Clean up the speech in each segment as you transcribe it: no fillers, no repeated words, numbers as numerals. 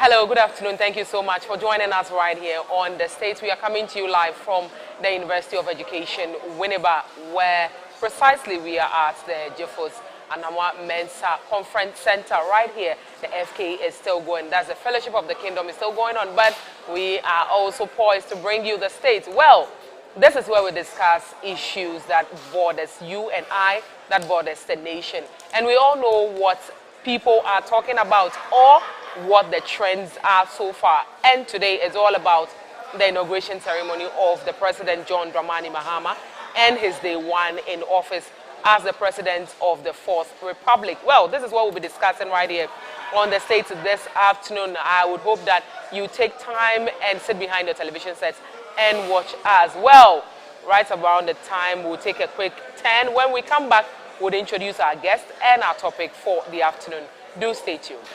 Hello, good afternoon. Thank you so much for joining us right here on the stage. We are coming to you live from the University of Education, Winneba, where precisely we are at the Jeffos Anamwa Mensa Conference Center right here. The FK is still going. That's the Fellowship of the Kingdom is still going on, but we are also poised to bring you the state. Well, this is where we discuss issues that borders you and I, that borders the nation. And we all know what people are talking about or what the trends are so far. And today is all about the inauguration ceremony of the President John Dramani Mahama and his day one in office as the President of the Fourth Republic. Well, this is what we'll be discussing right here on the stage this afternoon. I would hope that you take time and sit behind your television sets and watch as well. Right around the time, we'll take a quick turn. When we come back, we'll introduce our guest and our topic for the afternoon. Do stay tuned.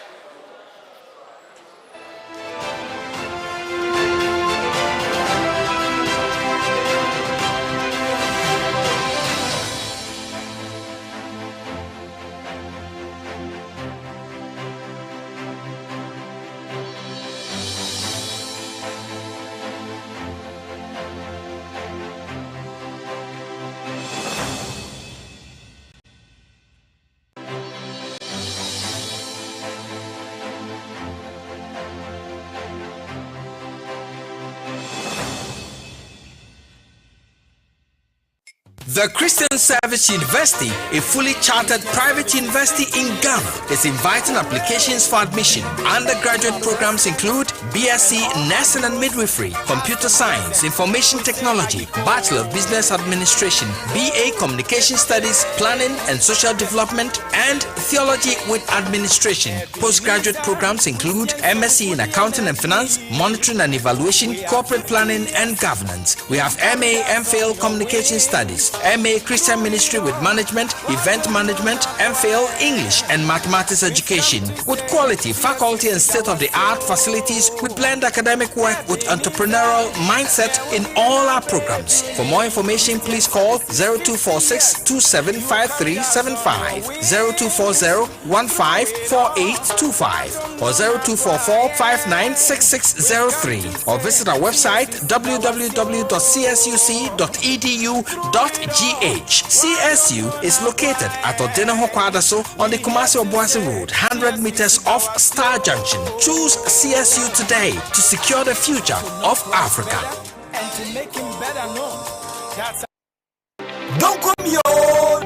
The Christian Service University, a fully chartered private university in Ghana, is inviting applications for admission. Undergraduate programs include BSc Nursing and Midwifery, Computer Science, Information Technology, Bachelor of Business Administration, BA Communication Studies, Planning and Social Development, and Theology with Administration. Postgraduate programs include MSc in Accounting and Finance, Monitoring and Evaluation, Corporate Planning and Governance. We have MA MPhil Communication Studies, MA Christian Ministry with Management, Event Management, MPhil English and Mathematics Education. With quality, faculty and state-of-the-art facilities, we blend academic work with entrepreneurial mindset in all our programs. For more information, please call 0246 275375, 0240-154825, or 0244-596603, or visit our website www.csuc.edu.gh. CSU is located at Odenaho Kwadaso on the Kumasi Obuasi Road, 100 meters off Star Junction. Choose CSU today to secure the future of Africa. And to make him better known. Don't call me,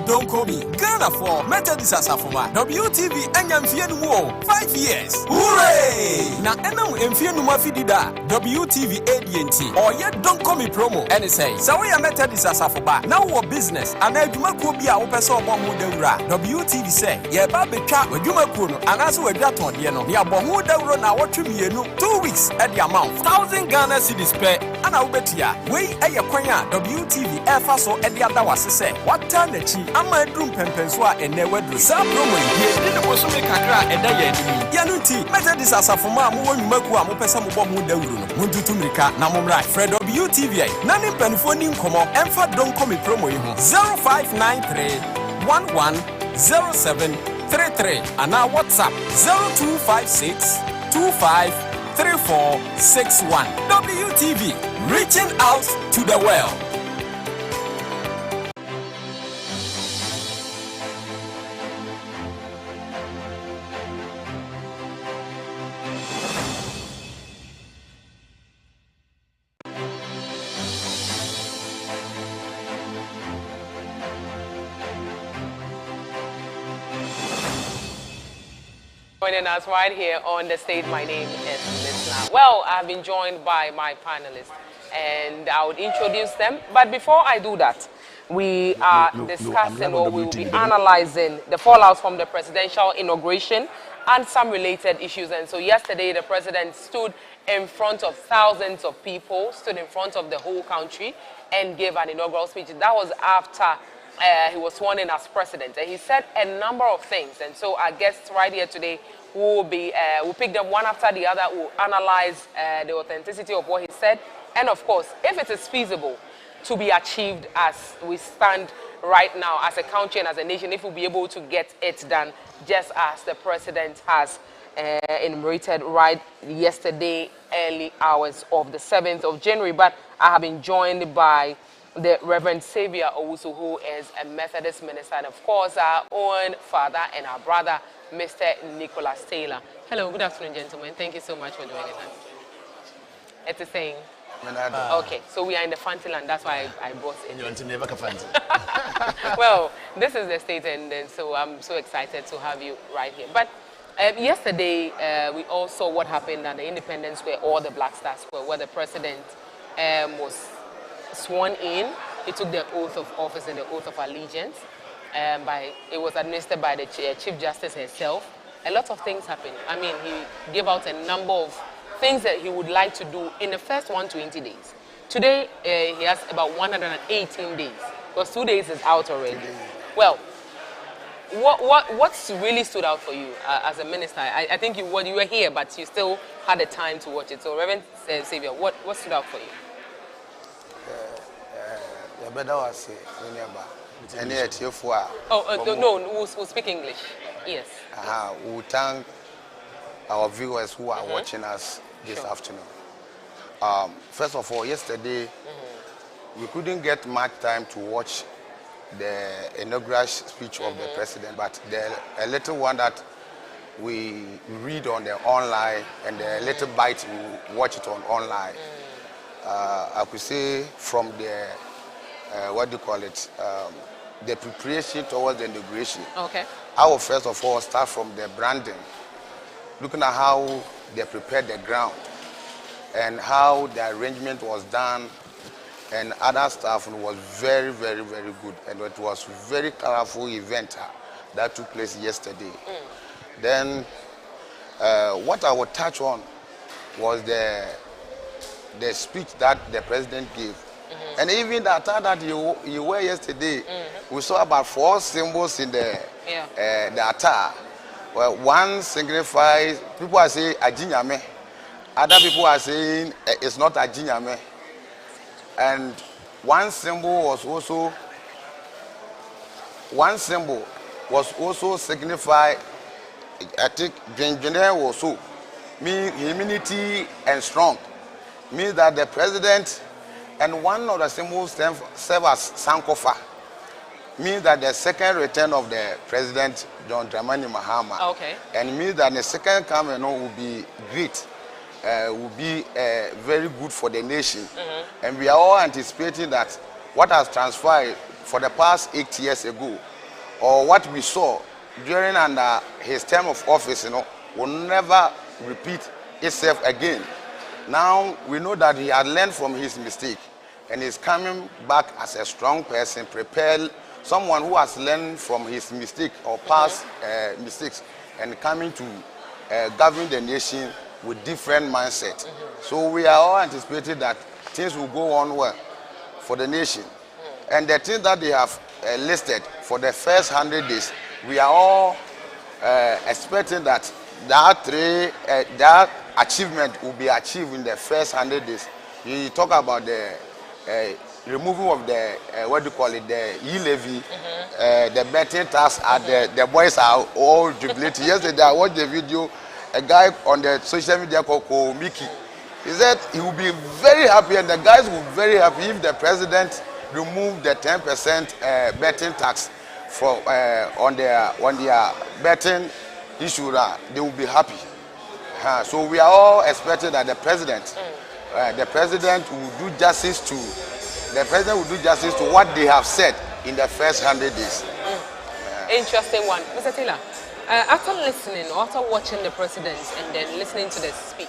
don't call me. Ghana for Methodist Asafoma. WTV Enyamfienu Wo 5 years. Hooray! Na enam emfienu mafidida. WTV ADNT. Or yet don't call me promo. And say, so we are Methodist Asafoma. Now our business. And I do not be a opeso bomu deura. WTV say, ye babeka we do makuno. And as we got on yeno. Ya bomu deura na what you 2 weeks at the amount. 1,000 Ghana cedis per. And I bet ya. We a yakwanya WTV Efaso at the other. Say what time the chi ama drum pempenswa and never do some promo here did was make a crack and then yanuti Methodist Asafoma mu maku am pesa mo bom da wuru no muntu tumrika na momra Fred WTV na ne penfoni nkomo emfa don komi promo yi ho 0593 110733 and our WhatsApp 0256 253461 WTV reaching out to the world. Joining us right here on the stage, my name is Listener. Well, I've been joined by my panelists and I would introduce them. But before I do that, we are discussing or we will be analyzing the fallout from the presidential inauguration and some related issues. And so yesterday, the president stood in front of thousands of people, stood in front of the whole country and gave an inaugural speech. That was after he was sworn in as president. And he said a number of things. And so our guests right here today will be, we'll pick them one after the other. We'll analyze the authenticity of what he said. And of course, if it is feasible to be achieved as we stand right now as a country and as a nation, if we'll be able to get it done just as the president has enumerated right yesterday, early hours of the 7th of January. But I have been joined by the Reverend Xavier Owusu, who is a Methodist minister, and of course our own father and our brother, Mr. Nicholas Taylor. Hello, good afternoon, gentlemen. Thank you so much for joining us. It's a saying. Okay, so we are in the fancy land. That's why I brought it. You want to never fancy? Well, this is the state, and so I'm so excited to have you right here. But yesterday, we all saw what happened at the Independence Square, or the Black Star Square, where the president was sworn in. He took the oath of office and the oath of allegiance. It was administered by the Chief Justice herself. A lot of things happened. I mean, he gave out a number of things that he would like to do in the first 120 days. Today, he has about 118 days, because 2 days is out already. Well, what's really stood out for you as a minister? I think you were here, but you still had the time to watch it. So, Reverend Xavier, what stood out for you? No, we'll speak English. Yes. We thank our viewers who are watching us this afternoon. First of all, yesterday, we couldn't get much time to watch the inaugural speech of the president, but a little one that we read on the online and the little bite we watch it on online. I could say from the the preparation towards the inauguration. Okay. I will first of all start from the branding, looking at how they prepared the ground and how the arrangement was done and other stuff, and was very, very, very good. And it was a very colorful event that took place yesterday. Then what I would touch on was the speech that the president gave. And even the attire that you wore yesterday, we saw about 4 symbols in the attire. Well, one signifies, people are saying Ajinyame. Other people are saying it's not Ajinyame. And one symbol was also signify, I think, also mean humility and strong. Means that the president, and one of the symbols serve as Sankofa, means that the second return of the president, John Dramani Mahama, and means that the second coming will be great, will be very good for the nation. And we are all anticipating that what has transpired for the past 8 years ago, or what we saw during under his term of office, will never repeat itself again. Now we know that he had learned from his mistake and is coming back as a strong person, prepared, someone who has learned from his mistake or past mistakes, and coming to govern the nation with different mindset. So we are all anticipating that things will go on well for the nation. And the things that they have listed for the first 100 days, we are all expecting that that achievement will be achieved in the first 100 days. You talk about the removal of the the e-levy, the betting tax, the boys are all jubilating. Yesterday I watched the video, a guy on the social media called Mickey. He said he will be very happy, and the guys will be very happy if the president removed the 10% betting tax for on their betting issue. They will be happy. So we are all expecting that the president will do justice to what they have said in the first 100 days. Interesting one, Mr. Taylor. After listening, or after watching the president and then listening to the speech,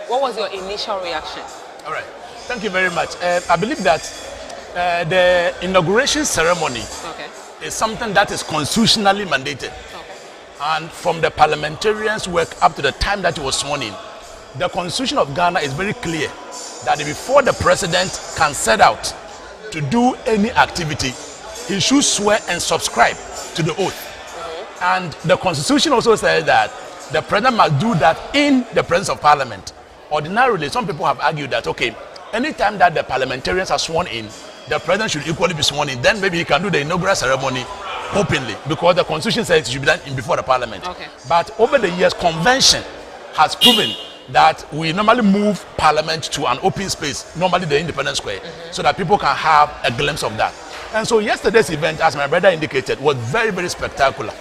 what was your initial reaction? All right, thank you very much. I believe that the inauguration ceremony is something that is constitutionally mandated. And from the parliamentarians' work up to the time that he was sworn in, the Constitution of Ghana is very clear that before the president can set out to do any activity, he should swear and subscribe to the oath. And the Constitution also says that the president must do that in the presence of Parliament. Ordinarily, some people have argued that, okay, anytime that the parliamentarians are sworn in, the president should equally be sworn in. Then maybe he can do the inaugural ceremony openly because the constitution says it should be done before the parliament. Okay. But over the years, convention has proven that we normally move parliament to an open space, normally the Independence Square, so that people can have a glimpse of that. And so yesterday's event, as my brother indicated, was very, very spectacular.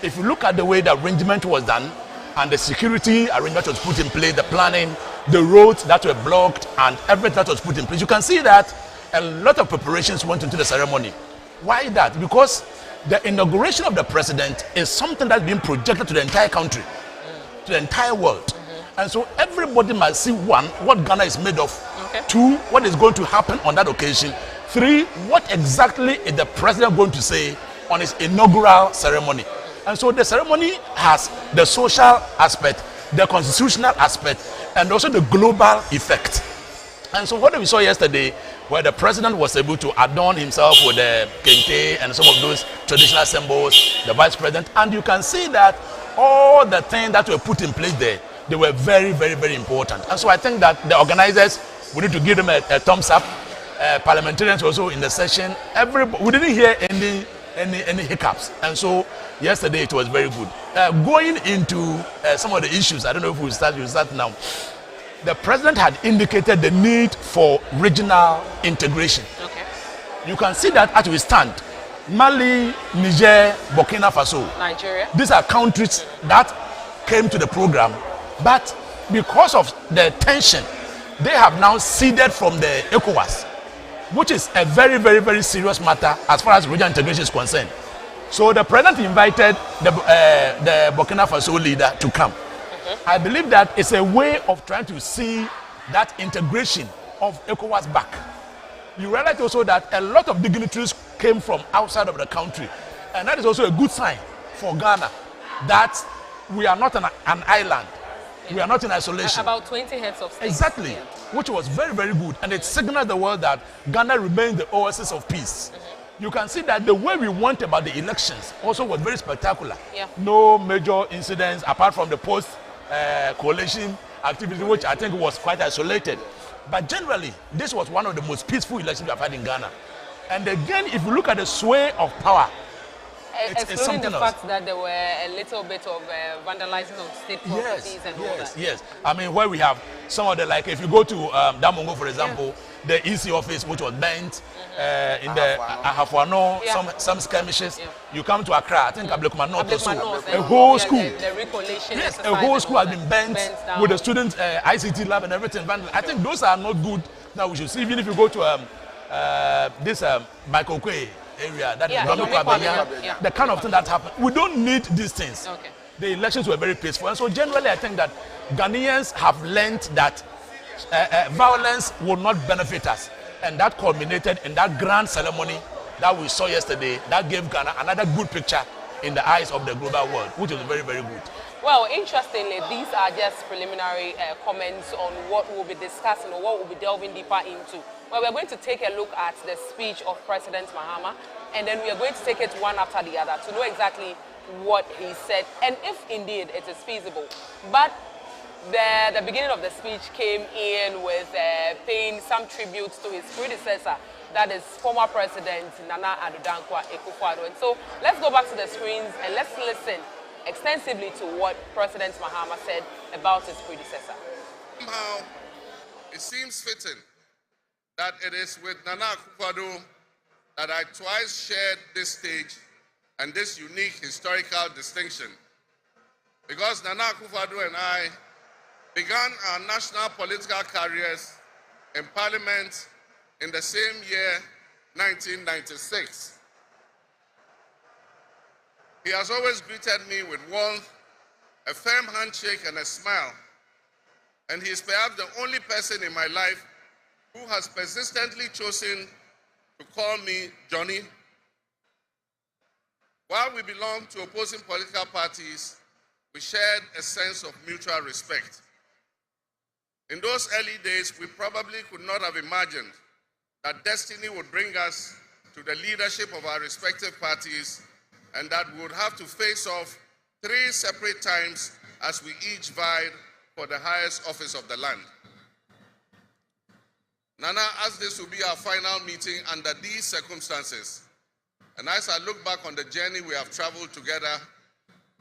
If you look at the way the arrangement was done and the security arrangement was put in place, the planning, the roads that were blocked and everything that was put in place, you can see that a lot of preparations went into the ceremony. Why that? Because the inauguration of the president is something that's being projected to the entire country, to the entire world. And so everybody must see, one, what Ghana is made of, two, what is going to happen on that occasion, three, what exactly is the president going to say on his inaugural ceremony. And so the ceremony has the social aspect, the constitutional aspect, and also the global effect. And so what we saw yesterday, where the president was able to adorn himself with the kente and some of those traditional symbols, the vice president, and you can see that all the things that were put in place there, they were very, very, very important. And so I think that the organizers, we need to give them a thumbs up. Parliamentarians also in the session, we didn't hear any hiccups. And so yesterday it was very good. Going into some of the issues, I don't know if we'll start now. The president had indicated the need for regional integration. Okay. You can see that as we stand, Mali, Niger, Burkina Faso, Nigeria. These are countries that came to the program, but because of the tension, they have now ceded from the ECOWAS, which is a very, very, very serious matter as far as regional integration is concerned. So the president invited the Burkina Faso leader to come. I believe that it's a way of trying to see that integration of ECOWAS back. You realize also that a lot of dignitaries came from outside of the country, and that is also a good sign for Ghana that we are not an island. We are not in isolation. About 20 heads of state. Exactly, which was very, very good. And it signaled the world that Ghana remains the oasis of peace. You can see that the way we went about the elections also was very spectacular. No major incidents apart from the post-coalition activity, which I think was quite isolated. But generally, this was one of the most peaceful elections we have had in Ghana. And again, if you look at the sway of power, it's something the fact that there were a little bit of vandalizing of state properties and all that. Yes. I mean, where we have some of the, like, if you go to Damongo, for example, the EC office, which was burnt, in the Ahafuano, some skirmishes. You come to Accra, I think Ablekuma North also, a whole school. A whole school has been burnt with the students' ICT lab and everything. I think those are not good. Now we should see, even if you go to this Michael Quay area, that is the kind of thing that happened. We don't need these things. The elections were very peaceful. And so generally I think that Ghanaians have learned that violence will not benefit us. And that culminated in that grand ceremony that we saw yesterday, that gave Ghana another good picture in the eyes of the global world, which was very, very good. Well, interestingly, these are just preliminary comments on what we'll be discussing or what we'll be delving deeper into. Well, we're going to take a look at the speech of President Mahama, and then we are going to take it one after the other to know exactly what he said, and if indeed it is feasible. But the beginning of the speech came in with paying some tribute to his predecessor, that is former President Nana Addo Dankwa Akufo-Addo. And so let's go back to the screens and let's listen extensively to what President Mahama said about his predecessor. Somehow, it seems fitting that it is with Nana Akufo-Addo that I twice shared this stage and this unique historical distinction. Because Nana Akufo-Addo and I began our national political careers in Parliament in the same year, 1996. He has always greeted me with warmth, a firm handshake and a smile, and he is perhaps the only person in my life who has persistently chosen to call me Johnny. While we belong to opposing political parties, we shared a sense of mutual respect. In those early days, we probably could not have imagined that destiny would bring us to the leadership of our respective parties and that we would have to face off 3 separate times as we each vied for the highest office of the land. Nana, as this will be our final meeting under these circumstances, And as I look back on the journey we have traveled together,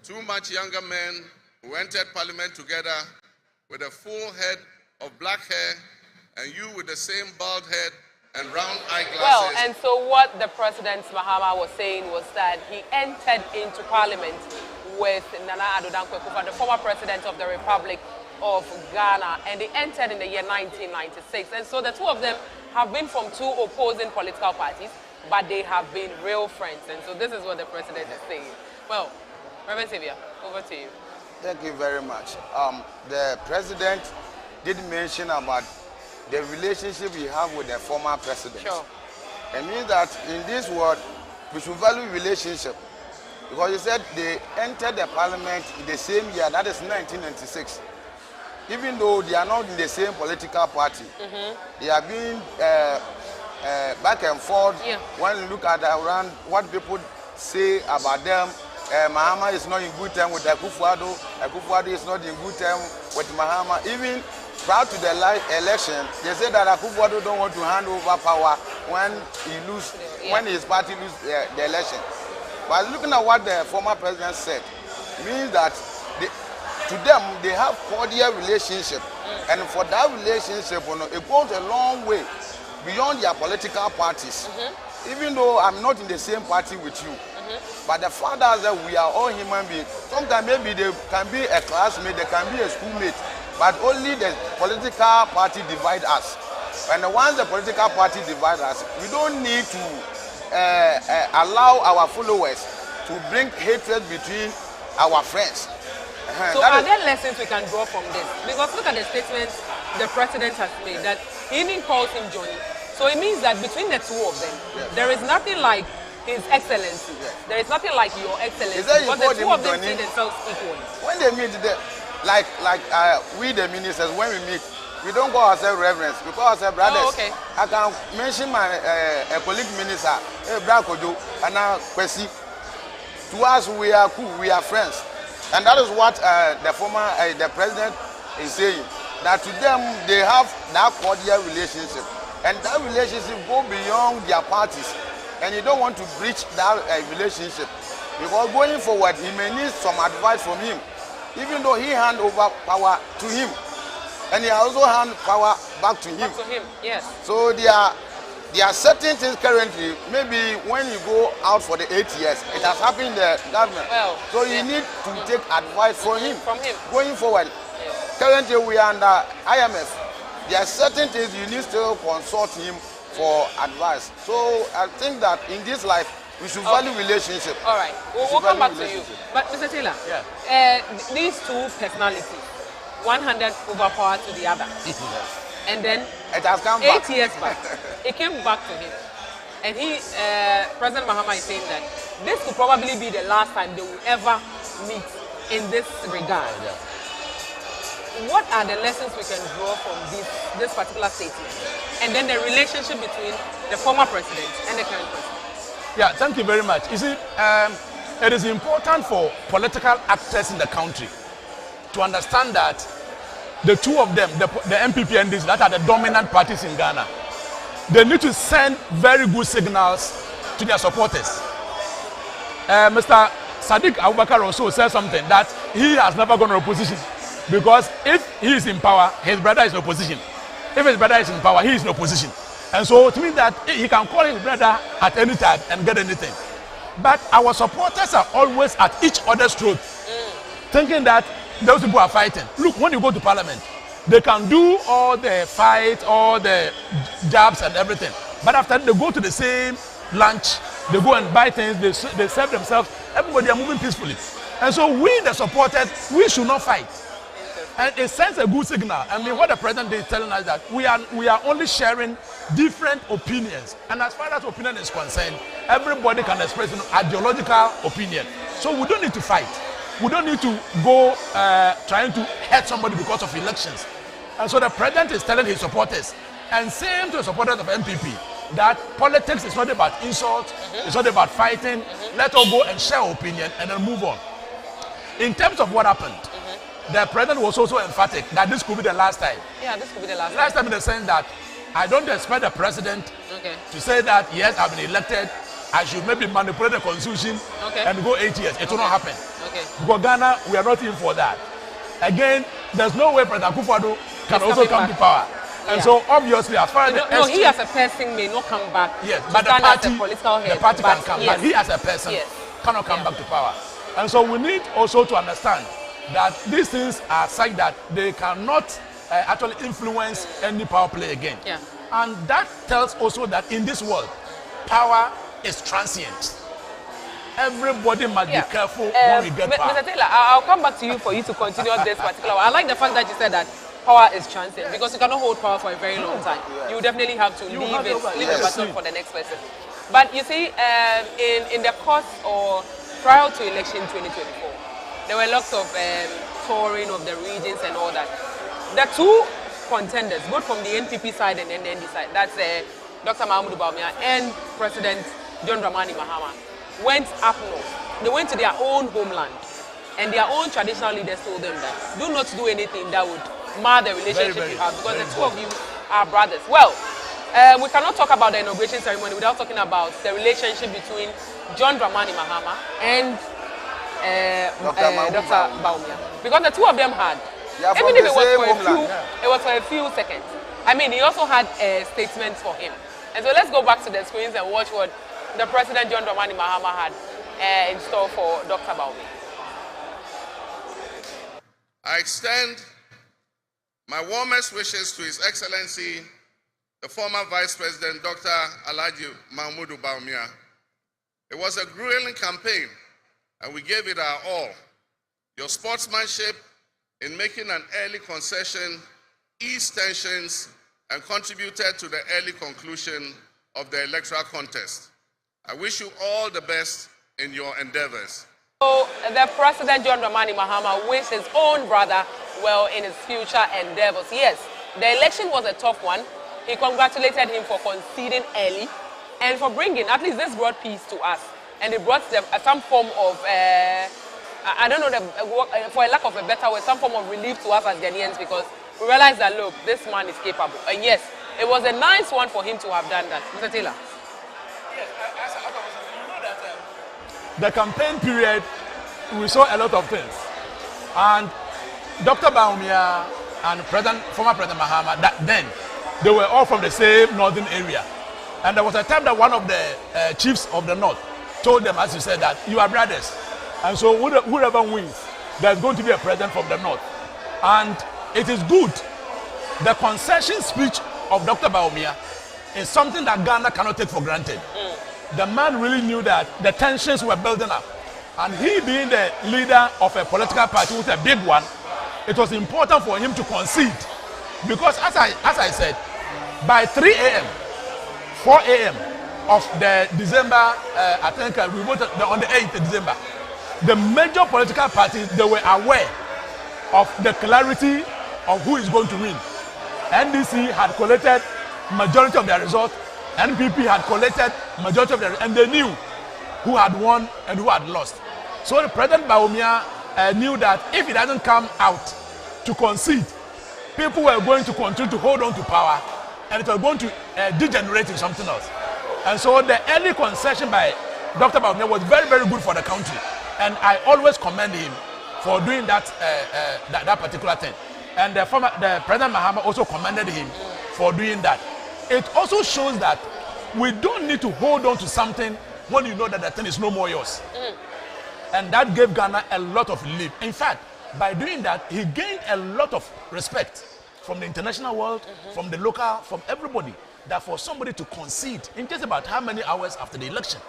two much younger men who entered parliament together with a full head of black hair, and you with the same bald head and round eyeglasses. Well, and so what the President Mahama was saying was that he entered into parliament with Nana Addo Dankwa Akufo-Addo, the former president of the Republic of Ghana, and they entered in the year 1996. And so the two of them have been from two opposing political parties, but they have been real friends. And so this is what the president is saying. Well, Reverend Xavier, over to you. Thank you very much. The president did mention about the relationship we have with the former president. Sure. It means that in this world, we should value relationship. Because he said they entered the parliament in the same year, that is 1996. Even though they are not in the same political party, they are being back and forth. Yeah. When you look at around what people say about them, Mahama is not in good term with Akufo-Addo. Akufo-Addo is not in good term with Mahama. Even prior to the election, they said that Akufo-Addo don't want to hand over power when he lose, when his party lose the election. But looking at what the former president said, means that to them they have cordial relationship, and for that relationship, it goes a long way beyond their political parties. Even though I'm not in the same party with you, but the fact that we are all human beings. Sometimes maybe they can be a classmate, they can be a schoolmate, but only the political party divide us. And once the political party divide us, we don't need to allow our followers to bring hatred between our friends. So are there lessons we can draw from this? Because look at the statements the president has made, that he even calls him Johnny. So it means that between the two of them, there is nothing like His Excellency. There is nothing like Your Excellency. Because the two of them see themselves equally. When they meet, like we the ministers, when we meet, we don't call ourselves reverends, we call ourselves brothers. Oh, okay. I can mention my colleague minister, Quarcoo, and now Kwesi. To us, we are cool, we are friends. And that is what the president is saying. That to them, they have that cordial relationship. And that relationship goes beyond their parties. And you don't want to breach that relationship. Because going forward, he may need some advice from him. Even though he hand over power to him. And he also hand power back to him. Back to him, yes. So there are certain things currently, maybe when you go out for the 8 years, it has happened in the government. Well, so you need to take advice from him. Going forward. Yes. Currently we are under IMF. There are certain things you need to consult him for advice. So I think that in this life, we should value relationship. All right, we'll come back to you. But Mr. Taylor, these two personalities, one handed over power to the other. And then it has come 8 years back, it came back to him. And President Mahama is saying that this could probably be the last time they will ever meet in this regard. What are the lessons we can draw from this particular statement? And then the relationship between the former president and the current president? Yeah, thank you very much. You see, it is important for political actors in the country to understand that the two of them, the MPP and this, that are the dominant parties in Ghana, they need to send very good signals to their supporters. Mr. Sadiq Abubakar also said something that he has never gone to opposition. Because if he is in power, his brother is in opposition. If his brother is in power, he is in opposition. And so it means that he can call his brother at any time and get anything. But our supporters are always at each other's throat, thinking that those people are fighting. Look, when you go to parliament, they can do all the fight, all the jabs and everything. But after they go to the same lunch, they go and buy things, they serve themselves, everybody are moving peacefully. And so we, the supporters, we should not fight. And it sends a good signal. I mean, what the president is telling us that we are only sharing different opinions. And as far as opinion is concerned, everybody can express an ideological opinion. So we don't need to fight. We don't need to go trying to hurt somebody because of elections. And so the president is telling his supporters, and same to the supporters of MPP, that politics is not about insult, it's not about fighting. Let us go and share our opinion and then move on. In terms of what happened, the president was also emphatic that this could be the last time. Yeah, this could be the last time. Last time in the sense that I don't expect the president to say that, yes, I've been elected, I should maybe manipulate the constitution and go 8 years. It will not happen. Okay. Because Ghana, we are not in for that. Again, there's no way President Akufo-Addo can also come to power. And so obviously, as far as he as a person may not come back. Yes, but the party can come. Yes. But he as a person cannot come back to power. And so we need also to understand that these things are such that they cannot actually influence any power play again. Yeah. And that tells also that in this world, power is transient. Everybody must be careful when we get power. Mr. Taylor, I'll come back to you for you to continue on this particular one. I like the fact that you said that power is transient because you cannot hold power for a very long time. You definitely have to leave the baton for the next person. But you see, in the course or prior to election 2024, there were lots of touring of the regions and all that. The two contenders, both from the NPP side and the NND side, that's Dr. Mahmoud Bawumia and President John Dramani Mahama, went up north. They went to their own homeland, and their own traditional leaders told them that do not do anything that would mar the relationship you have, because the two of you are brothers. Well, we cannot talk about the inauguration ceremony without talking about the relationship between John Dramani Mahama and Dr. Bawumia, because the two of them had, even if it was for a few seconds. I mean, he also had statements for him. And so let's go back to the screens and watch what the President John Dramani Mahama had in store for Dr. Bawumia. I extend my warmest wishes to His Excellency, the former Vice President, Dr. Alhaji Mahmoud Bawumia. It was a grueling campaign, and we gave it our all. Your sportsmanship in making an early concession eased tensions and contributed to the early conclusion of the electoral contest. I wish you all the best in your endeavors. So the President John Dramani Mahama wished his own brother well in his future endeavors. Yes, the election was a tough one. He congratulated him for conceding early and for bringing, at least this brought peace to us. And it brought them some form of, I don't know, for a lack of a better word, some form of relief to us as Ghanaians, because we realized that, look, this man is capable. And yes, it was a nice one for him to have done that. Mr. Taylor. Yes, you know that the campaign period, we saw a lot of things. And Dr. Bawumia and former President Mahama, then, they were all from the same northern area. And there was a time that one of the chiefs of the north told them, as you said, that you are brothers. And so whoever wins, there's going to be a president from the north. And it is good. The concession speech of Dr. Bawumia is something that Ghana cannot take for granted. The man really knew that the tensions were building up. And he being the leader of a political party with a big one, it was important for him to concede. Because as I said, by 3 a.m., 4 a.m. of the December, I think we voted on the 8th of December, the major political parties, they were aware of the clarity of who is going to win. NDC had collected majority of their results, NPP had collected majority of their results, and they knew who had won and who had lost. So the President Bawumia knew that if he doesn't come out to concede, people were going to continue to hold on to power, and it was going to degenerate in something else. And so the early concession by Dr. Bawumia was very, very good for the country. And I always commend him for doing that particular thing. And the President Mahama also commended him for doing that. It also shows that we don't need to hold on to something when you know that the thing is no more yours. And that gave Ghana a lot of relief. In fact, by doing that, he gained a lot of respect from the international world, from the local, from everybody, that for somebody to concede in just about how many hours after the election.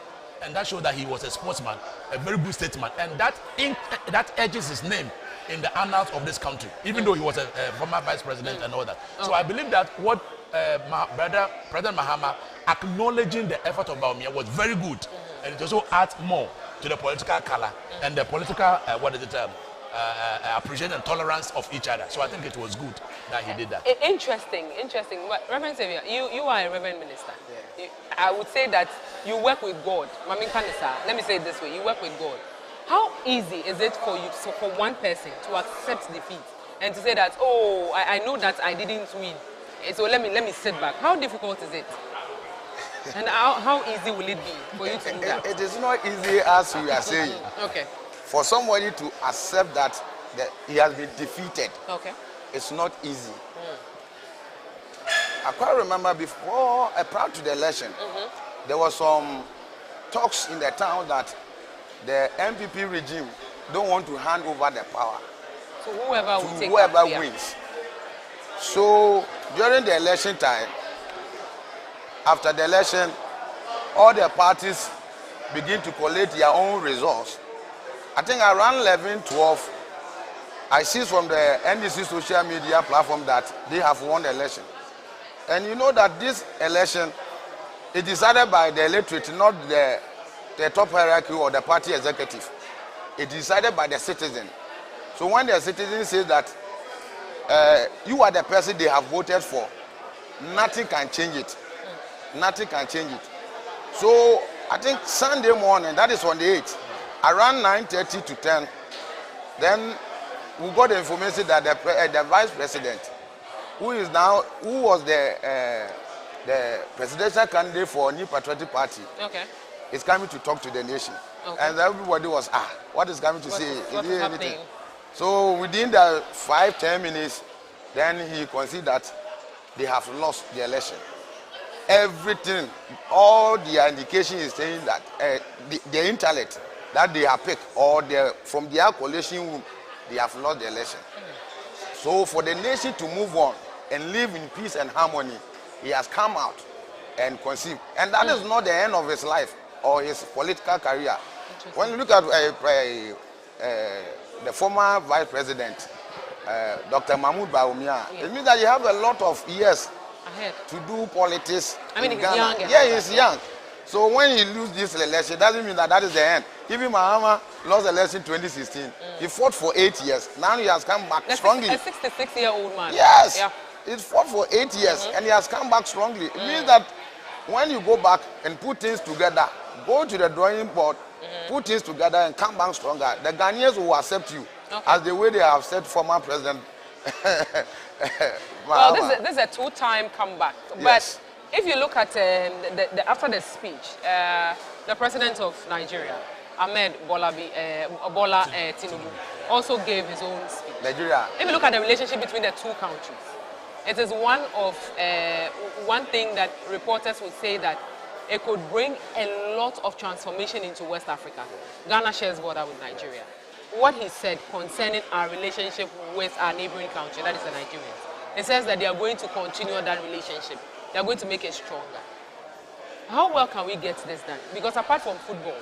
And that showed that he was a sportsman, a very good statesman. And that edges his name in the annals of this country, even though he was a former vice president and all that. So I believe that what President Mahama acknowledging the effort of Bawumia was very good. And it also adds more to the political color and the political, appreciation and tolerance of each other. So I think it was good that he did that. Interesting. Reverend Xavier, you are a Reverend Minister. Yeah. I would say that you work with God. Let me say it this way. You work with God. How easy is it for you, for one person to accept defeat and to say that, oh, I know that I didn't win, so let me sit back? How difficult is it? And how easy will it be for you to do that? It is not easy as we are saying. Okay. For somebody to accept that he has been defeated, Okay. it's not easy. I quite remember before, prior to the election, there was some talks in the town that the MPP regime don't want to hand over the power So whoever will to take whoever that, yeah. wins. So during the election time, after the election, all the parties begin to collate their own results. I think around 11, 12, I see from the NDC social media platform that they have won the election. And you know that this election is decided by the electorate, not the top hierarchy or the party executive. It's decided by the citizen. So when the citizen says that you are the person they have voted for, nothing can change it. Nothing can change it. So I think Sunday morning, that is on the 8th, around 9:30 to 10, then we got the information that the vice president, who was the presidential candidate for New Patriotic Party, Okay. is coming to talk to the nation. Okay. And everybody was, what is coming to say? What Is is it happening? anything? So within the 5-10 minutes, then he considered that they have lost the election. Everything, all the indication is saying that the intellect that they have picked or from their coalition room, they have lost the election. So for the nation to move on and live in peace and harmony, he has come out and conceived. And that is not the end of his life or his political career. When you look at the former vice president, Dr. Mahmoud Bawumia, it means that you have a lot of years Ahead. to do politics I mean, in he's Ghana. young. Yeah, he's young. So when he loses this election, doesn't mean that is the end. Even Mahama lost the election in 2016. He fought for 8 years. Now he has come back strongly. A 66-year-old man. Yes. Yeah. He fought for 8 years and he has come back strongly. It means that when you go back and put things together, go to the drawing board, put things together and come back stronger, the Ghanaians will accept you as the way they have said former President Well, this is a two-time comeback. Yes. But if you look at after the speech, the president of Nigeria, Bola Tinubu, also gave his own speech. Nigeria. If you look at the relationship between the two countries, it is one thing that reporters would say that it could bring a lot of transformation into West Africa. Ghana shares border with Nigeria. What he said concerning our relationship with our neighboring country, that is the Nigerians, it says that they are going to continue that relationship. They are going to make it stronger. How well can we get this done? Because apart from football,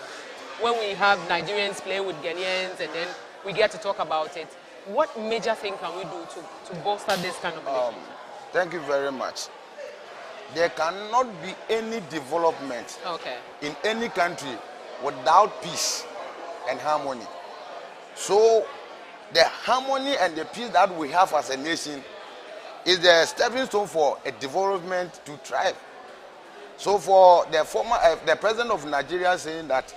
when we have Nigerians play with Ghanaians and then we get to talk about it, what major thing can we do to bolster this kind of relationship? Thank you very much. There cannot be any development in any country without peace and harmony. So the harmony and the peace that we have as a nation is the stepping stone for a development to thrive. So for the president of Nigeria saying that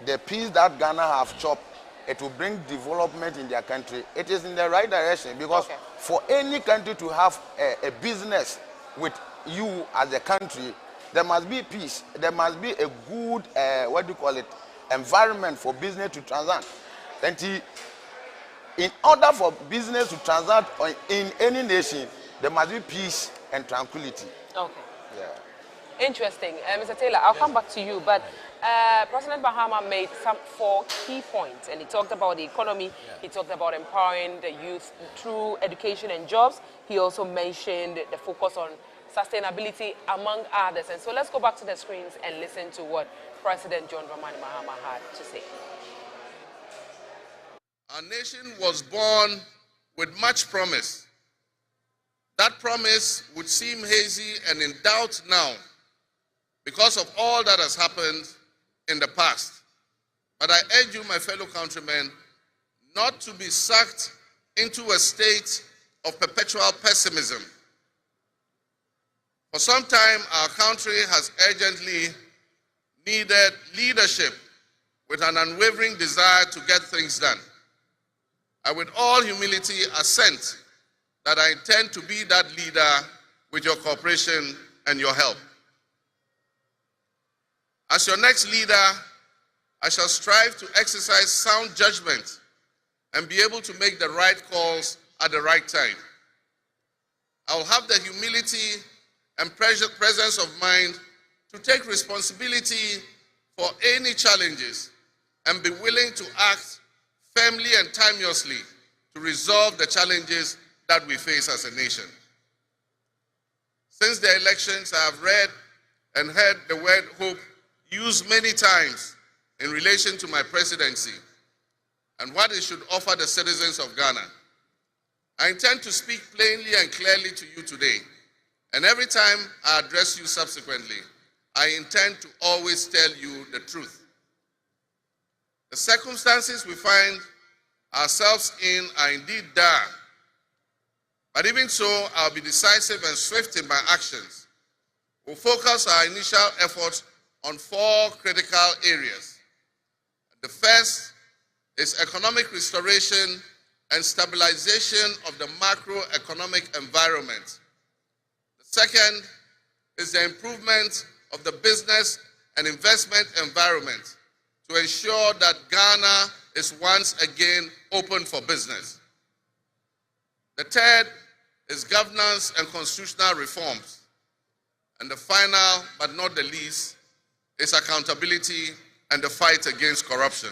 the peace that Ghana have chopped, it will bring development in their country, it is in the right direction, because for any country to have a business with you as a country, there must be peace. There must be a good, environment for business to transact. And in order for business to transact in any nation, there must be peace and tranquility. Okay. Yeah. Interesting. Mr. Taylor, I'll come back to you, but President Mahama made 4 key points, and he talked about the economy, he talked about empowering the youth through education and jobs. He also mentioned the focus on sustainability, among others. And so let's go back to the screens and listen to what President John Dramani Mahama had to say. Our nation was born with much promise. That promise would seem hazy and in doubt now because of all that has happened in the past. But I urge you, my fellow countrymen, not to be sucked into a state of perpetual pessimism. For some time, our country has urgently needed leadership with an unwavering desire to get things done. I, with all humility, assent that I intend to be that leader with your cooperation and your help. As your next leader, I shall strive to exercise sound judgment and be able to make the right calls at the right time. I will have the humility and presence of mind to take responsibility for any challenges and be willing to act firmly and timeously to resolve the challenges that we face as a nation. Since the elections, I have read and heard the word hope used many times in relation to my presidency and what it should offer the citizens of Ghana. I intend to speak plainly and clearly to you today, and every time I address you subsequently, I intend to always tell you the truth. The circumstances we find ourselves in are indeed dire, but even so, I'll be decisive and swift in my actions. We'll focus our initial efforts on 4 critical areas. The first is economic restoration and stabilization of the macroeconomic environment. The second is the improvement of the business and investment environment to ensure that Ghana is once again open for business. The third is governance and constitutional reforms. And the final, but not the least, is accountability and the fight against corruption.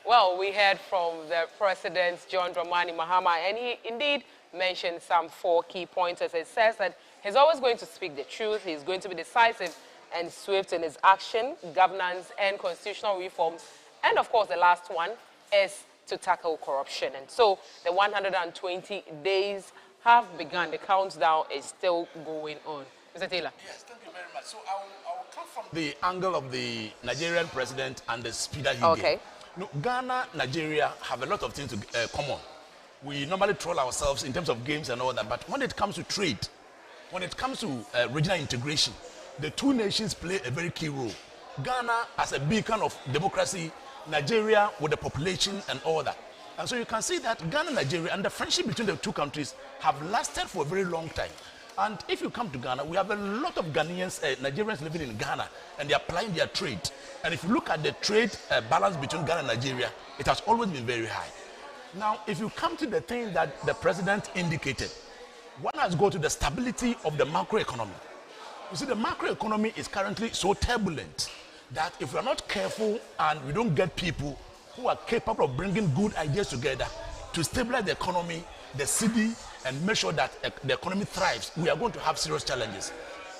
Well, we heard from the President, John Dramani Mahama, and he indeed mentioned some 4 key pointers. It says that he's always going to speak the truth, he's going to be decisive and swift in his action, governance and constitutional reforms, and of course the last one is to tackle corruption. And so the 120 days have begun. The countdown is still going on. Mr. Taylor. Yes, thank you very much. So I will come from the angle of the Nigerian president and the speed that he gave. No, Ghana, Nigeria have a lot of things to common. We normally troll ourselves in terms of games and all that, but when it comes to trade, when it comes to regional integration, the 2 nations play a very key role. Ghana as a beacon of democracy, Nigeria with the population and all that. And so you can see that Ghana, Nigeria, and the friendship between the 2 countries have lasted for a very long time. And if you come to Ghana, we have a lot of Ghanaians, Nigerians living in Ghana, and they're applying their trade. And if you look at the trade balance between Ghana and Nigeria, it has always been very high. Now, if you come to the thing that the president indicated, one has to go to the stability of the macroeconomy. You see, the macroeconomy is currently so turbulent that if we are not careful and we don't get people who are capable of bringing good ideas together to stabilize the economy, the city, and make sure that the economy thrives, we are going to have serious challenges.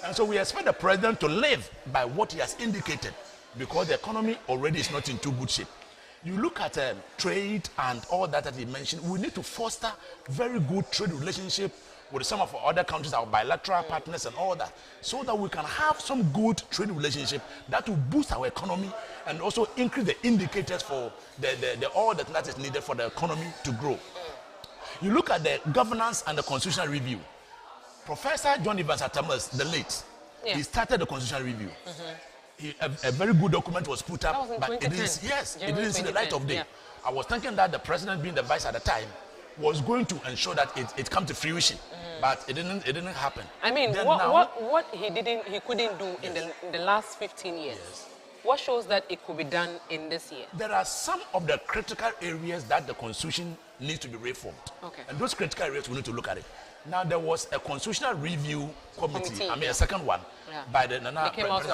And so we expect the president to live by what he has indicated, because the economy already is not in too good shape. You look at trade and all that he mentioned, we need to foster very good trade relationship with some of our other countries, our bilateral partners and all that, so that we can have some good trade relationship that will boost our economy and also increase the indicators for all that is needed for the economy to grow. You look at the governance and the constitutional review. Professor John Evans Atamas, the late, he started the constitutional review. A very good document was put up, but it didn't see the light of day. I was thinking that the president, being the vice at the time, was going to ensure that it come to fruition, but it didn't happen. I mean, what he couldn't do in the last 15 years. What shows that it could be done in this year? There are some of the critical areas that the constitution needs to be reformed. And those critical areas, we need to look at it. Now, there was a constitutional review committee, a second one, by the Nana that came out with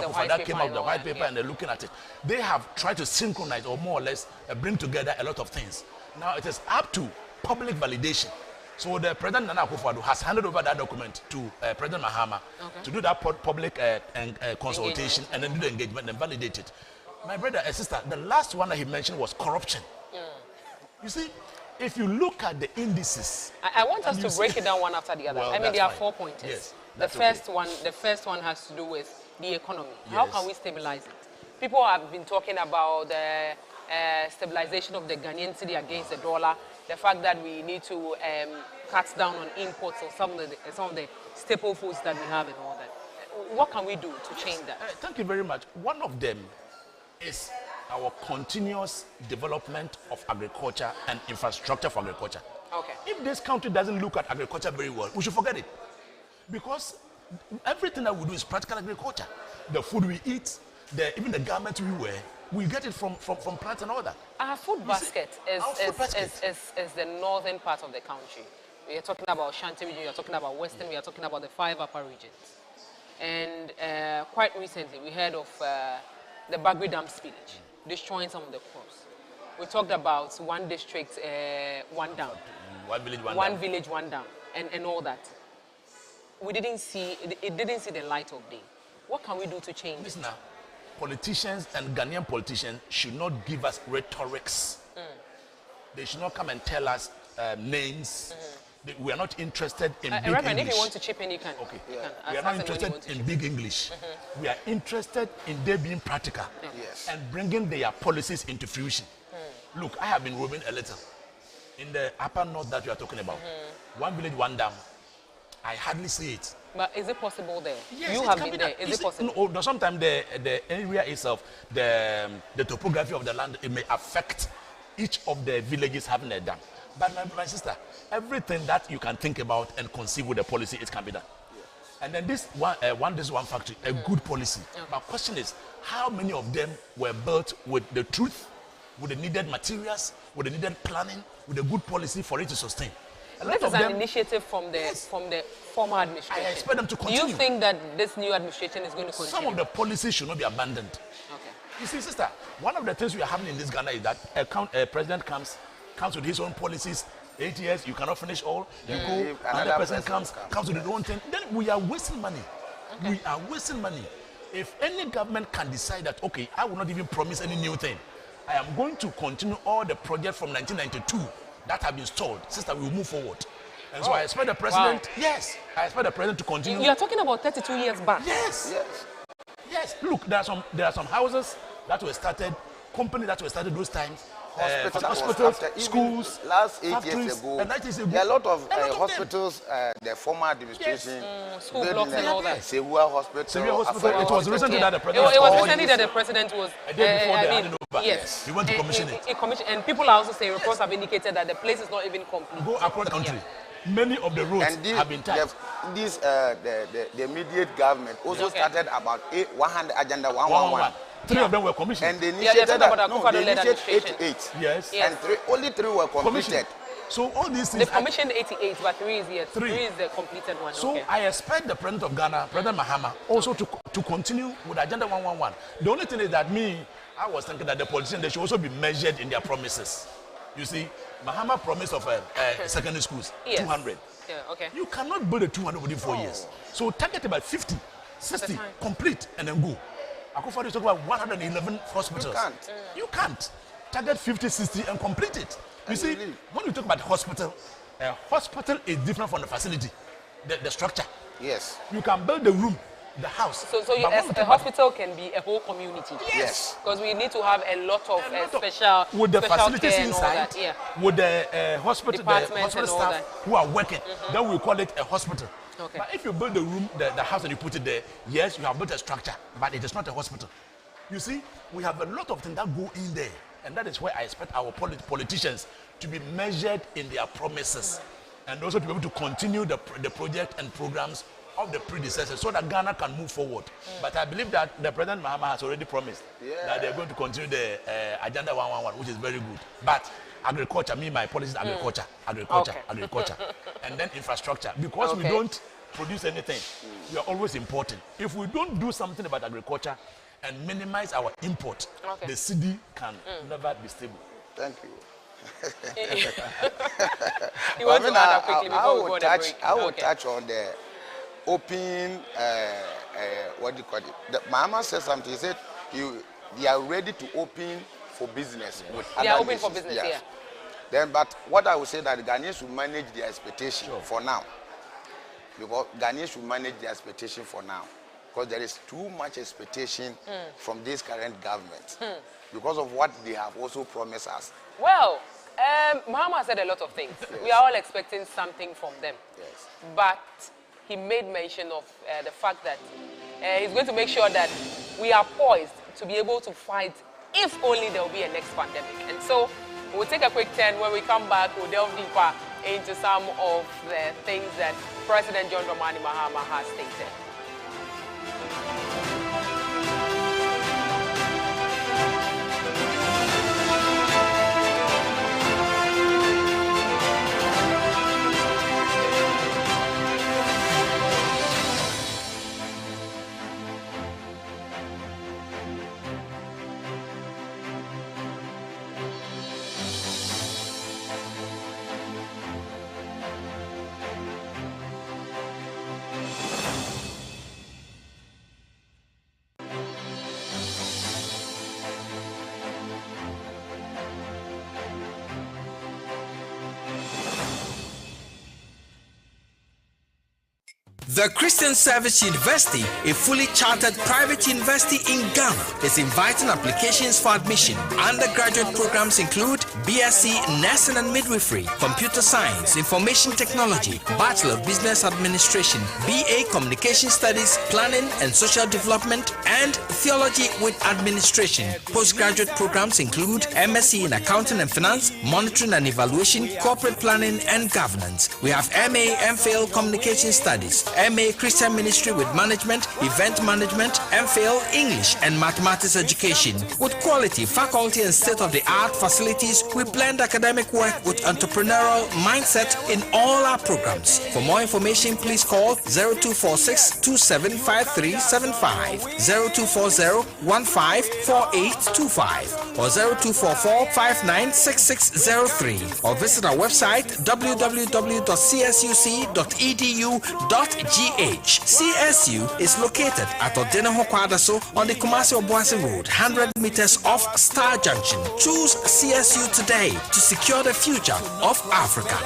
the white paper, and they're looking at it. They have tried to synchronize or more or less bring together a lot of things. Now, it is up to public validation. So the President Nana Akufo-Addo has handed over that document to President Mahama to do that public consultation and then do the engagement and validate it. My brother and sister, the last one that he mentioned was corruption. You see, if you look at the indices, I want us to break it down one after the other. Well, I mean, there are 4 pointers. Yes, the first one has to do with the economy. How can we stabilize it? People have been talking about the stabilization of the Ghanaian cedi against the dollar. The fact that we need to cut down on imports of some of the staple foods that we have and all that. What can we do to change that? Thank you very much. One of them is our continuous development of agriculture and infrastructure for agriculture. If this country doesn't look at agriculture very well, we should forget it. Because Everything that we do is practical agriculture. The food we eat, even the garments we wear, we get it from plants and all that. Our food basket is the northern part of the country. We are talking about Shanti region, we are talking about Western, we are talking about the 5 upper regions. And quite recently, we heard of the Bagri Dam spillage, destroying some of the crops. We talked about one district, one dam. One village, one dam, and all that. We didn't see, it didn't see the light of day. What can we do to change? Listen now, politicians and Ghanaian politicians should not give us rhetorics. They should not come and tell us names. We are not interested in big Reverend, English. if you want to chip in, you can. Okay. You can. We are not interested in big English. We are interested in they being practical and bringing their policies into fruition. Look, I have been roaming a little in the upper north that you are talking about. One village, one dam. I hardly see it. But is it possible there? Yes, you have been there. Is it possible? No, sometimes the area itself, the topography of the land, it may affect each of the villages having a dam. But my sister, everything that you can think about and conceive with a policy, it can be done. And then this one factory, a good policy. My question is, how many of them were built with the truth, with the needed materials, with the needed planning, with a good policy for it to sustain? This is an initiative from the former administration. I expect them to continue. Do you think that this new administration is going to continue? Some of the policies should not be abandoned. Okay. You see, sister, one of the things we are having in this Ghana is that a president comes with his own policies. 8 years, you cannot finish all. You go, another person comes with his own thing. Then we are wasting money. We are wasting money. If any government can decide that, okay, I will not even promise any new thing. I am going to continue all the projects from 1992 that have been stalled. Sister, we will move forward. And so I expect the president, I expect the president to continue. You are talking about 32 years back. Yes. Look, there are some houses that were started, companies that were started those times. Hospitals, schools, last 8 years ago, there are a lot of hospitals, the former administration, school blocks and all that. Sehua Hospital. It was recently that the president. It was recently that the president was. A day before they handed over. Yes. He went to commission it. And people are also saying reports have indicated that the place is not even complete. Go across the country. Many of the roads have been tied. The immediate government also started about 100 Agenda 111. 3 of them were commissioned. And they initiated they initiated 88. Yes. And only 3 were completed. So all these things. They commissioned 88, but 3 is yet. 3 is the completed one. So I expect the president of Ghana, President Mahama, also to continue with Agenda 111. The only thing is that I was thinking that the politicians, they should also be measured in their promises. You see, Mahama promised of secondary schools, 200. Yeah, okay. You cannot build a 200 within 4 years. So target about 50, 60, complete, and then go. Akufo-Addo is talking about 111 hospitals. You can't. Target 50, 60, and complete it. You see, when you talk about hospital, a hospital is different from the facility, the structure. Yes. You can build the room, the house. So a hospital can be a whole community. Yes. Because we need to have a lot of special with the special facilities care inside, with the hospital staff who are working, then we call it a hospital. Okay. But if you build the room, the house, and you put it there, yes, you have built a structure, but it is not a hospital. You see, we have a lot of things that go in there, and that is where I expect our politicians to be measured in their promises, and also to be able to continue the project and programs of the predecessors so that Ghana can move forward. But I believe that the President Mahama has already promised that they're going to continue the Agenda 111, which is very good. But agriculture, my policy is agriculture, agriculture, and then infrastructure. Because we don't produce anything, we are always importing. If we don't do something about agriculture and minimize our import, the city can never be stable. Thank you. You want to add up quickly before we go to break? I will touch on the open, what do you call it? Mahama said something. He said they are ready to open for business. They are open for business, Then, but what I would say that the Ghanaians should manage their expectation for now. Because Ghanaians should manage their expectation for now. Because there is too much expectation from this current government. Because of what they have also promised us. Well, Mahama said a lot of things. Yes. We are all expecting something from them. Yes. But he made mention of the fact that he's going to make sure that we are poised to be able to fight if only there will be a next pandemic. And so we'll take a quick turn. When we come back, we'll delve deeper into some of the things that President John Dramani Mahama has stated. The Christian Service University, a fully chartered private university in Ghana, is inviting applications for admission. Undergraduate programs include BSc Nursing and Midwifery, Computer Science, Information Technology, Bachelor of Business Administration, BA Communication Studies, Planning and Social Development, and Theology with Administration. Postgraduate programs include MSc in Accounting and Finance, Monitoring and Evaluation, Corporate Planning and Governance. We have MA MPhil Communication Studies, MA Christian Ministry with Management, Event Management, MPhil English and Mathematics Education. With quality, faculty and state-of-the-art facilities, we blend academic work with entrepreneurial mindset in all our programs. For more information, please call 0246 275375, 0240 154825, or 0244 596603, or visit our website www.csuc.edu.gh. CSU is located at Odeneho Kwadaso on the Kumasi-Obuasi Road, 100 meters off Star Junction. Choose CSU today to secure the future of Africa.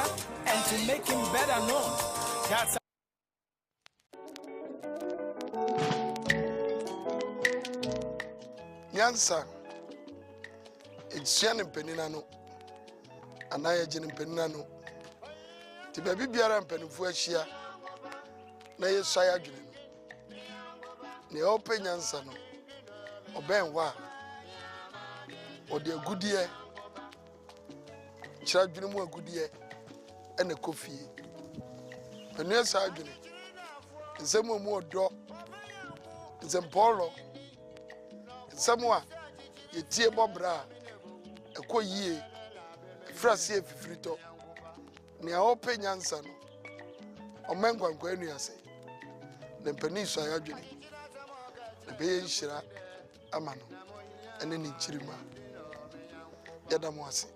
And to make him better known. That's Nyansa, it's Shannon Peninano, and I agent Peninano. The baby Biara and Penifuashia, Nay Shire Green. The open Yansano, or Ben Wa, or the good year, children more good year, and a coffee. And yes, I agree. And some more drop, and some polo. Someone, ye tear bobra, a co ye, frasi frito, near open Yansano, or Mango and Quenia say, the Peninsula Agony, the Bay Shira, Amano, and then in Chirima, Yadamwasi.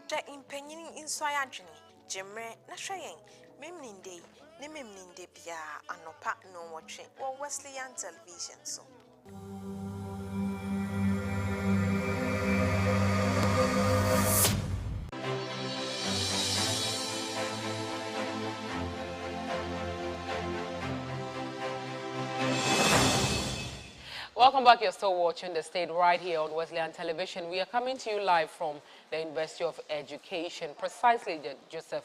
The impending in Soyagini, Jemre, Nashayan, Mimninde, Nimimninde Pia, and no pat no watching, or Wesleyan television so. Welcome back. You're still watching The State right here on Wesleyan Television. We are coming to you live from the University of Education, precisely the Joseph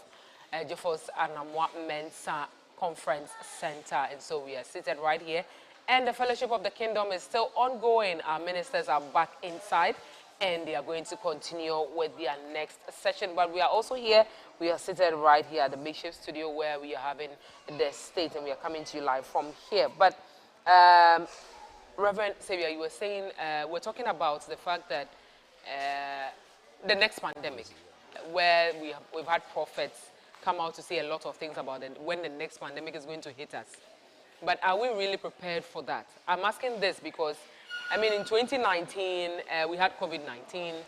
Jeffos Anamwa Mensa Conference Center. And so we are seated right here. And the Fellowship of the Kingdom is still ongoing. Our ministers are back inside, and they are going to continue with their next session. But we are also here. We are seated right here at the makeshift studio where we are having The State, and we are coming to you live from here. But Reverend Xavier, you were saying, we're talking about the fact that the next pandemic, where we've had prophets come out to say a lot of things about it, when the next pandemic is going to hit us. But are we really prepared for that? I'm asking this because, I mean, in 2019, we had COVID-19,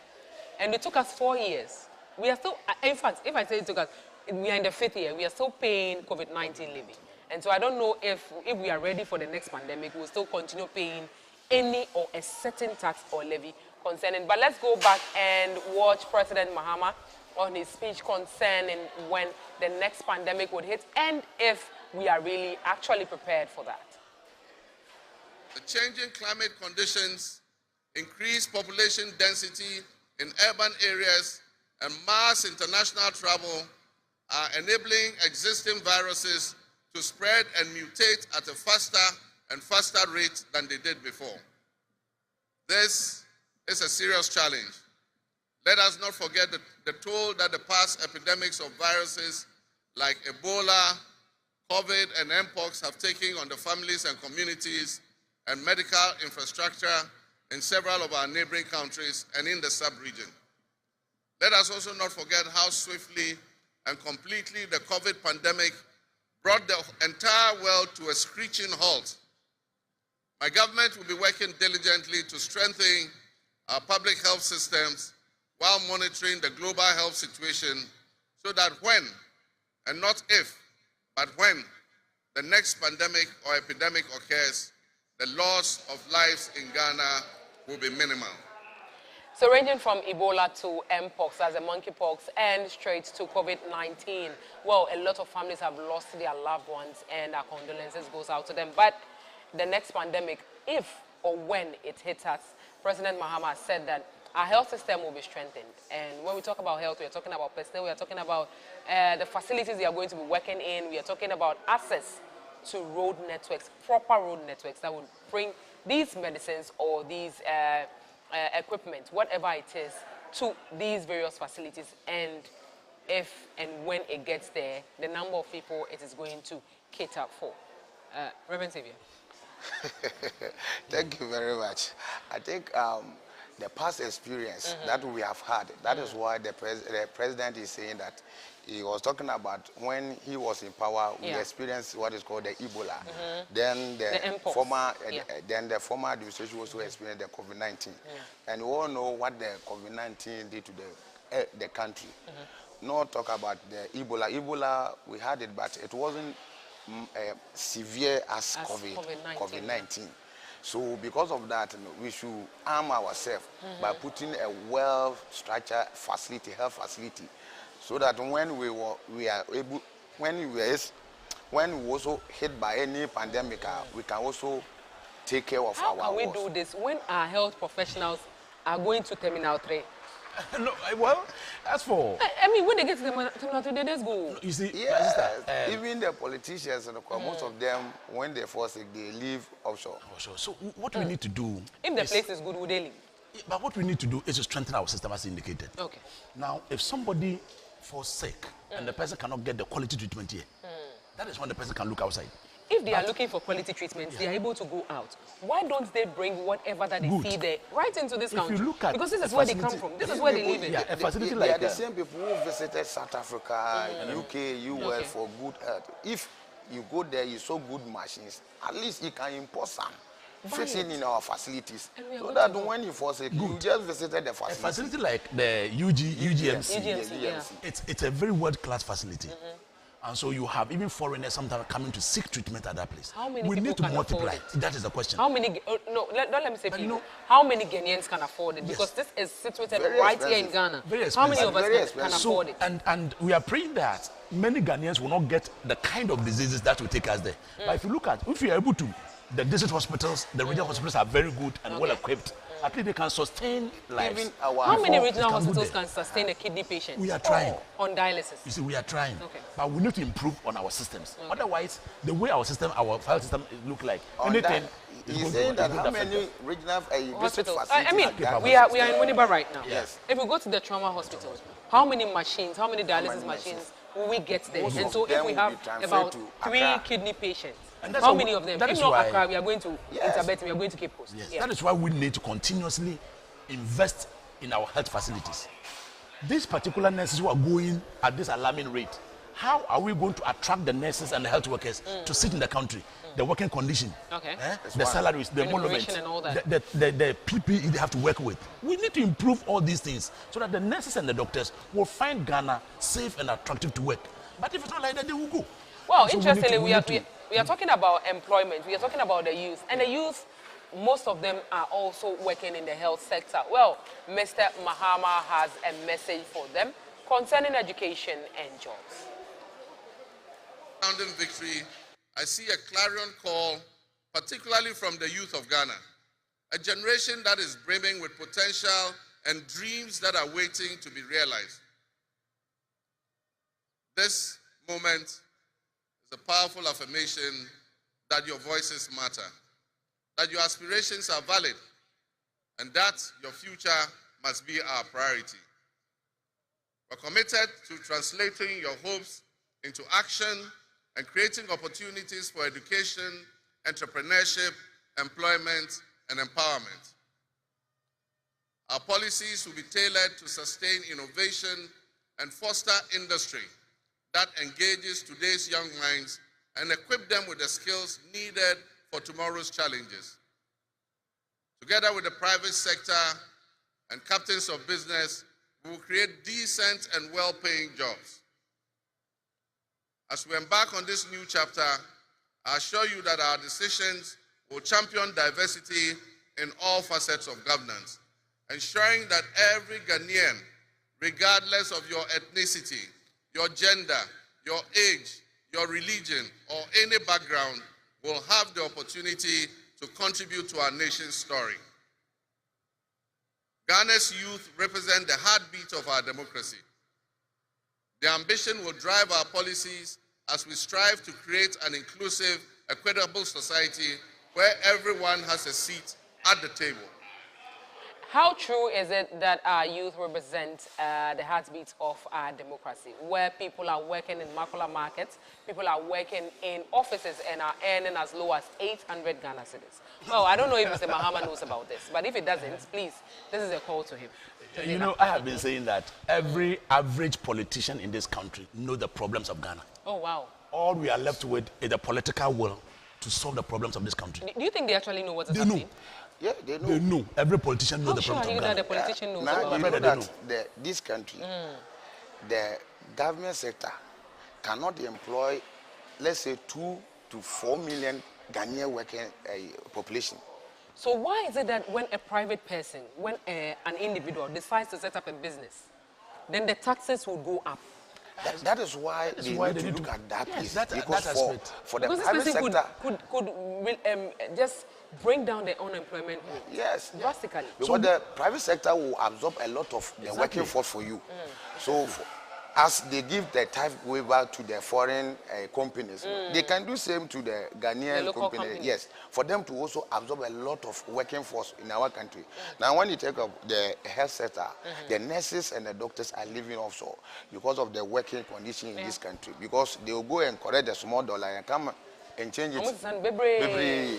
and it took us 4 years. We are still, in fact, if I say it took us, we are in the 5th year, we are still paying COVID-19 levy. And so I don't know if we are ready for the next pandemic, we'll still continue paying any or a certain tax or levy concerning. But let's go back and watch President Mahama on his speech concerning when the next pandemic would hit and if we are really actually prepared for that. The changing climate conditions, increased population density in urban areas, and mass international travel are enabling existing viruses to spread and mutate at a faster and faster rate than they did before. This is a serious challenge. Let us not forget the toll that the past epidemics of viruses like Ebola, COVID, and mpox have taken on the families and communities and medical infrastructure in several of our neighboring countries and in the sub-region. Let us also not forget how swiftly and completely the COVID pandemic brought the entire world to a screeching halt. My government will be working diligently to strengthen our public health systems while monitoring the global health situation so that when, and not if, but when the next pandemic or epidemic occurs, the loss of lives in Ghana will be minimal. So ranging from Ebola to mpox, as a monkeypox, and straight to COVID-19, well, a lot of families have lost their loved ones, and our condolences goes out to them. But the next pandemic, if or when it hits us, President Mahama said that our health system will be strengthened. And when we talk about health, we are talking about personnel, we are talking about the facilities they are going to be working in, we are talking about access to road networks, proper road networks that will bring these medicines or these equipment, whatever it is, to these various facilities. And if and when it gets there, the number of people it is going to cater for. Reverend Xavier. Thank you very much. I think the past experience that we have had, that is why the president is saying that he was talking about when he was in power, we experienced what is called the Ebola. Then the former administration also experienced the COVID-19. And we all know what the COVID-19 did to the country. Not talk about the Ebola. Ebola, we had it, but it wasn't severe as COVID-19. So because of that, we should arm ourselves by putting a well-structured facility, health facility, so that when we also hit by any pandemic, we can also take care of our How can we do this when our health professionals are going to Terminal 3? No, well, as for... I mean, when they get to Terminal 3, they just go. You see, even the politicians, most of them, when they fall sick, they leave offshore. So what we need to do... If the place is good, would they leave? But what we need to do is to strengthen our system as indicated. Okay. Now, if somebody falls sick and the person cannot get the quality treatment here, that is when the person can look outside. If they are looking for quality treatment, they are able to go out. Why don't they bring whatever that they see there right into this country? Because this is where they come from. This is where they live in. They are the same people who visited South Africa, UK, US for good health. If you go there, you saw good machines, at least you can import some. Fixing in our facilities, so that when you fall sick, you just visited the facility. A facility like the UGMC. It's a very world-class facility. And so you have even foreigners sometimes coming to seek treatment at that place. How many we people need to can multiply. afford it? That is the question. How many? No, don't let me say people. How many Ghanaians can afford it? Because this is situated right here in Ghana. Very expensive. How many of us can afford it? And we are praying that many Ghanaians will not get the kind of diseases that will take us there. But if you look at, if you are able to, the district hospitals, the regional hospitals are very good and well equipped. At least they can sustain lives. How many regional hospitals can sustain a kidney patient? We are trying. On dialysis? You see, we are trying. But we need to improve on our systems. Otherwise, the way our system, our health system look like, anything... He's saying that how many regional hospitals? I mean, we are in Winneba right now. Yes. If we go to the trauma hospitals, how many machines, how many dialysis machines will we get there? And so if we have about 3 kidney patients, how many of them? If not Accra, we are going to Interbet, we are going to Cape Coast. Yes. That is why we need to continuously invest in our health facilities. These particular nurses who are going at this alarming rate, how are we going to attract the nurses and the health workers to sit in the country? The working condition, the salaries, the emolument, the PPE they have to work with. We need to improve all these things so that the nurses and the doctors will find Ghana safe and attractive to work. But if it's not like that, they will go. Well, so interestingly, we are talking about employment. We are talking about the youth. And the youth, most of them are also working in the health sector. Well, Mr. Mahama has a message for them concerning education and jobs. Founding victory, I see a clarion call, particularly from the youth of Ghana, a generation that is brimming with potential and dreams that are waiting to be realized. This moment is a powerful affirmation that your voices matter, that your aspirations are valid, and that your future must be our priority. We're committed to translating your hopes into action and creating opportunities for education, entrepreneurship, employment, and empowerment. Our policies will be tailored to sustain innovation and foster industry that engages today's young minds and equip them with the skills needed for tomorrow's challenges. Together with the private sector and captains of business, we will create decent and well-paying jobs. As we embark on this new chapter, I assure you that our decisions will champion diversity in all facets of governance, ensuring that every Ghanaian, regardless of your ethnicity, your gender, your age, your religion, or any background, will have the opportunity to contribute to our nation's story. Ghana's youth represent the heartbeat of our democracy. Their ambition will drive our policies as we strive to create an inclusive, equitable society where everyone has a seat at the table. How true is it that our youth represent the heartbeat of our democracy, where people are working in Makula markets, people are working in offices and are earning as low as 800 Ghana cedis? Well, I don't know if Mr. Mahama knows about this, but if he doesn't, please, this is a call to him. You know, I have been saying that every average politician in this country knows the problems of Ghana. Oh, wow. All we are left with is the political will to solve the problems of this country. Do you think they actually know what is happening? Know. Yeah, they know. They know. Every politician knows the problems of Ghana. How sure are you that the politician knows Now, about you know it? that this country, the government sector cannot employ, let's say, 2 to 4 million Ghanaian working population. So why is it that when a private person, when an individual decides to set up a business, then the taxes will go up? That is why they need to look at that piece. Because for the private sector could just bring down the unemployment rate. Yes, drastically. Because the private sector will absorb a lot of the working force for you. So as they give the tariff waiver to the foreign companies, they can do same to the Ghanaian company. Yes, for them to also absorb a lot of working force in our country. Now, when you take up the health sector, the nurses and the doctors are living offshore because of the working condition in this country. Because they will go and collect the small dollar and come and change it.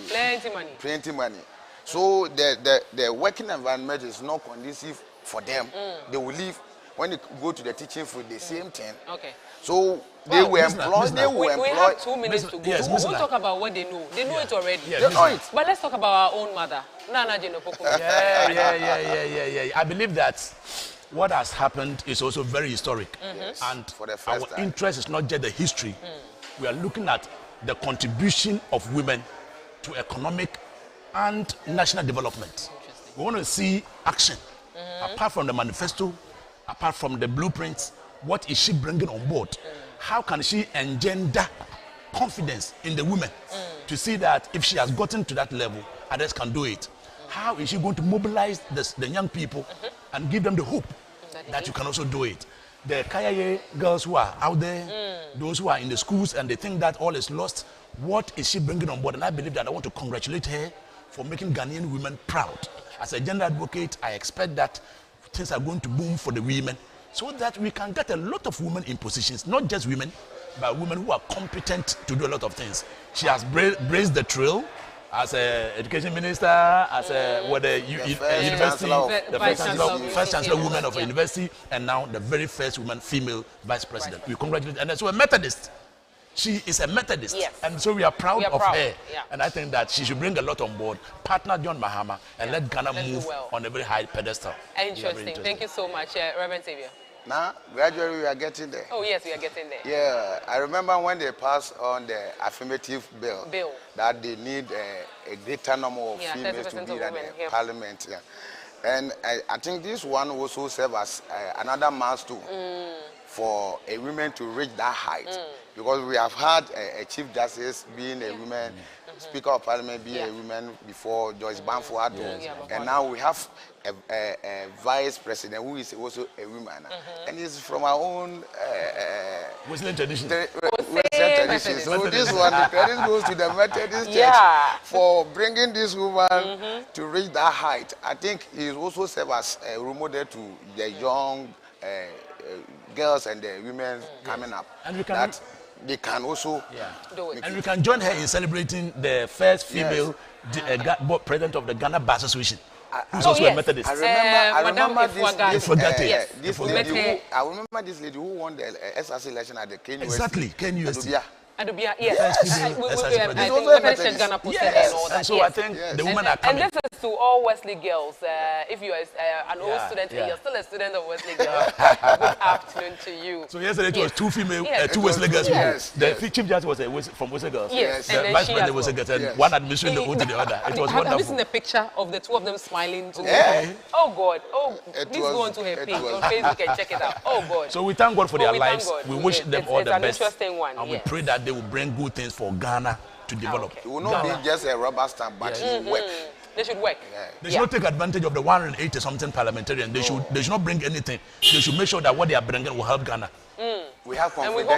Plenty money. Plenty money. So the working environment is not conducive for them. They will leave. When you go to the teaching field, the same thing. Okay. So they were employed. We have 2 minutes to go. Yes, we'll talk about what they know. They know it already. They know it. But let's talk about our own mother, Nana Jenopoko. Yeah. I believe that what has happened is also very historic. Yes. And For the our first time. interest is not just the history. We are looking at the contribution of women to economic and national development. We want to see action. Apart from the manifesto, apart from the blueprints, what is she bringing on board? How can she engender confidence in the women to see that if she has gotten to that level, others can do it? How is she going to mobilize the young people and give them the hope that you can also do it? The Kayaye girls who are out there, those who are in the schools and they think that all is lost, what is she bringing on board? And I believe that I want to congratulate her for making Ghanaian women proud. As a gender advocate, I expect that things are going to boom for the women so that we can get a lot of women in positions, not just women, but women who are competent to do a lot of things. She has brazed the trail as an education minister, as a university, the first chancellor woman of a university, and now the very first woman female vice president. We congratulate, and so a Methodist. She is a Methodist, and so we are proud of her. Yeah. And I think that she should bring a lot on board, partner John Mahama, and let Ghana move on a very high pedestal. Interesting. Thank you so much, Reverend Xavier. Now, gradually we are getting there. Oh, yes, we are getting there. Yeah, I remember when they passed on the affirmative bill that they need a greater number of females to be in the parliament. Yeah. And I think this one also serves as another milestone for a woman to reach that height. Because we have had a Chief Justice being a woman, Speaker of Parliament being a woman before Joyce Banford, and now we have a Vice President who is also a woman. And it's from our own Muslim tradition. Tradition. So this one, the credit goes to the Methodist Church for bringing this woman to reach that height. I think he also serves as a role model to the young girls and the women coming up. And we can that they can also do it. And we can join her in celebrating the first female president of the Ghana Bar Association. Who's also a Methodist. I remember this lady who, I remember this lady who won the SRC election at the KNUST. Exactly, KNUST. Adubia, yes. And so I think the women are coming. And this is to all Wesley girls. If you are an old student and you're still a student of Wesley girls, good afternoon to you. So yesterday it was two female, two Wesley girls. The chief judge was from Wesley girls. Yes. The vice president was a girl, and one administering the oath to the other. It was wonderful. Have you seen the picture of the two of them smiling together? Oh God. Oh, please go on to her page on Facebook and check it out. Oh God. So we thank God for their lives. We wish them all the best. It's an interesting one. And we pray that they will bring good things for Ghana to develop. It will not be just a rubber stamp, but it will work. They should work. They should not take advantage of the 180-something parliamentarian. They should not bring anything. They should make sure that what they are bringing will help Ghana. We have confidence.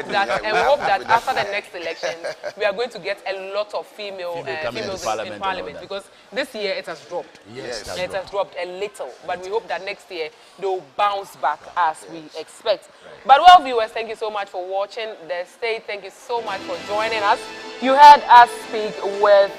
And we hope that after the next election, we are going to get a lot of females in parliament because this year it has dropped. Yes, it has dropped a little, but we hope that next year they will bounce back as we expect. But well, viewers, thank you so much for watching The State. Thank you so much for joining us. You heard us speak with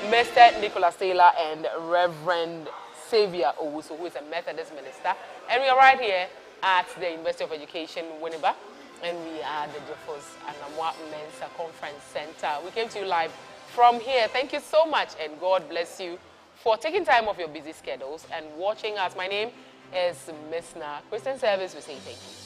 Mr. Nicholas Taylor and Reverend Xavier Owusu, who is a Methodist minister. And we are right here at the University of Education, Winneba, and we are the Jeffos Anamwa Mensa Conference Center. We came to you live from here. Thank you so much, and God bless you for taking time off your busy schedules and watching us. My name is Miss Na. Christian Service, we say thank you.